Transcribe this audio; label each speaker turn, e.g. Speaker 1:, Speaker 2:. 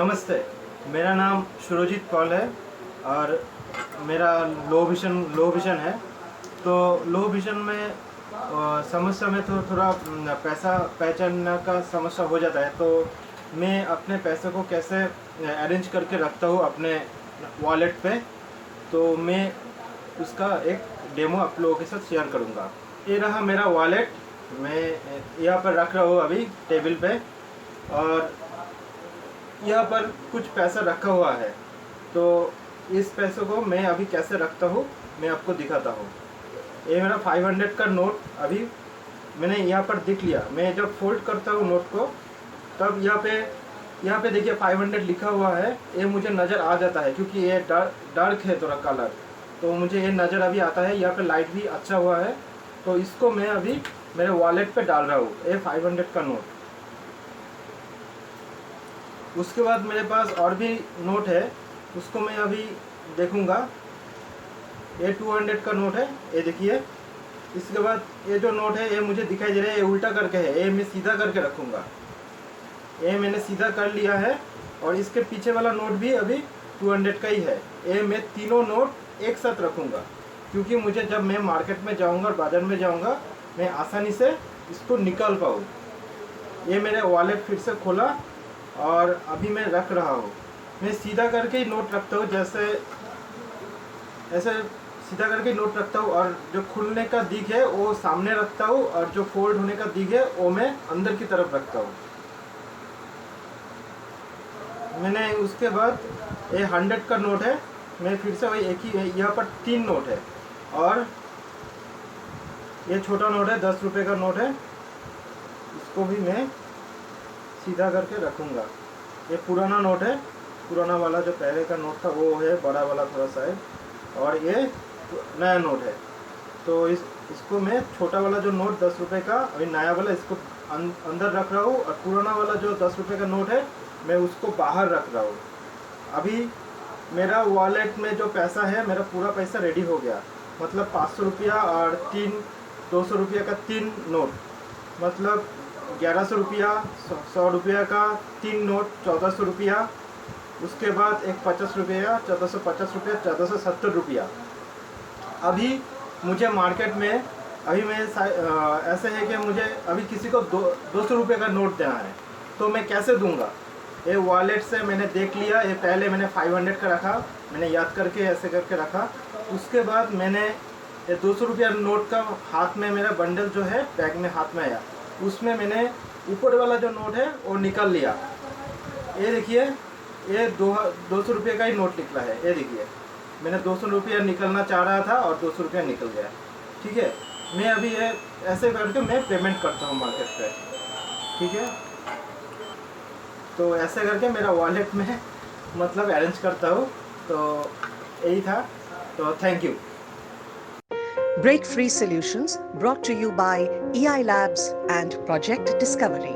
Speaker 1: नमस्ते, मेरा नाम सुरजीत पॉल है और मेरा लो विज़न है। तो लो विज़न में समस्या में तो थोड़ा पैसा पहचानने का समस्या हो जाता है। तो मैं अपने पैसे को कैसे अरेंज करके रखता हूँ अपने वॉलेट पे, तो मैं उसका एक डेमो आप लोगों के साथ शेयर करूँगा। ये रहा मेरा वॉलेट, मैं यहाँ पर रख रहा हूँ अभी टेबल पे, और यहाँ पर कुछ पैसा रखा हुआ है। तो इस पैसों को मैं अभी कैसे रखता हूँ मैं आपको दिखाता हूँ। ये मेरा 500 का नोट अभी मैंने यहाँ पर देख लिया। मैं जब फोल्ड करता हूँ नोट को, तब यहाँ पे देखिए 500 लिखा हुआ है। ये मुझे नज़र आ जाता है क्योंकि ये डार्क है थोड़ा कलर, तो मुझे ये नज़र अभी आता है। यहाँ पे लाइट भी अच्छा हुआ है, तो इसको मैं अभी मेरे वॉलेट पे डाल रहा हूँ, ये 500 का नोट। उसके बाद मेरे पास और भी नोट है, उसको मैं अभी देखूंगा। ये 200 का नोट है, ये देखिए। इसके बाद ये जो नोट है ये मुझे दिखाई दे रहा है, ये उल्टा करके है, ये मैं सीधा करके रखूँगा। ये मैंने सीधा कर लिया है। और इसके पीछे वाला नोट भी अभी 200 का ही है। ये मैं तीनों नोट एक साथ रखूँगा, क्योंकि मुझे जब मैं मार्केट में जाऊँगा और बाज़ार में जाऊँगा, मैं आसानी से इसको निकाल पाऊँ। ये मेरे वॉलेट फिर से खोला और अभी मैं रख रहा हूँ। मैं सीधा करके ही नोट रखता हूँ, जैसे ऐसे सीधा करके नोट रखता हूँ, और जो खुलने का दिग है वो सामने रखता हूँ, और जो फोल्ड होने का दिग है वो मैं अंदर की तरफ रखता हूँ। मैंने उसके बाद ये 100 का नोट है, मैं फिर से वही एक ही, यहाँ पर 3 नोट है, और ये छोटा नोट है, 10 रुपये का नोट है। इसको भी मैं सीधा करके रखूँगा। ये पुराना नोट है, पुराना वाला जो पहले का नोट था वो है, बड़ा वाला थोड़ा सा है, और ये नया नोट है। तो इसको मैं छोटा वाला जो नोट 10 रुपये का, अभी नया वाला इसको अंदर रख रहा हूँ, और पुराना वाला जो 10 रुपये का नोट है मैं उसको बाहर रख रहा हूँ। अभी मेरा वॉलेट में जो पैसा है, मेरा पूरा पैसा रेडी हो गया। मतलब 500 रुपया और 200 रुपया का 3 नोट, मतलब 1100 रुपया, 100 रुपया का 3 नोट, 1400 रुपया। उसके बाद एक 50 रुपया, 1450 रुपया, 1470 रुपया। अभी मुझे मार्केट में अभी मैं ऐसे है कि मुझे अभी किसी को 200 रुपये का नोट देना है, तो मैं कैसे दूंगा? ये वॉलेट से मैंने देख लिया। ये पहले मैंने 500 का रखा, मैंने याद करके ऐसे करके रखा। उसके बाद मैंने ये 200 रुपया नोट का हाथ में, मेरा बंडल जो है बैग में हाथ में आया, उसमें मैंने ऊपर वाला जो नोट है वो निकाल लिया। ये देखिए, ये 200 रुपये का ही नोट निकला है। ये देखिए, मैंने 200 रुपया निकलना चाह रहा था और 200 रुपया निकल गया। ठीक है, मैं अभी ये ऐसे करके मैं पेमेंट करता हूँ मार्केट पे। ठीक है, तो ऐसे करके मेरा वॉलेट में मतलब अरेंज करता हूँ। तो यही था, तो thank you.
Speaker 2: Break Free Solutions brought to you by EI Labs and Project Discovery.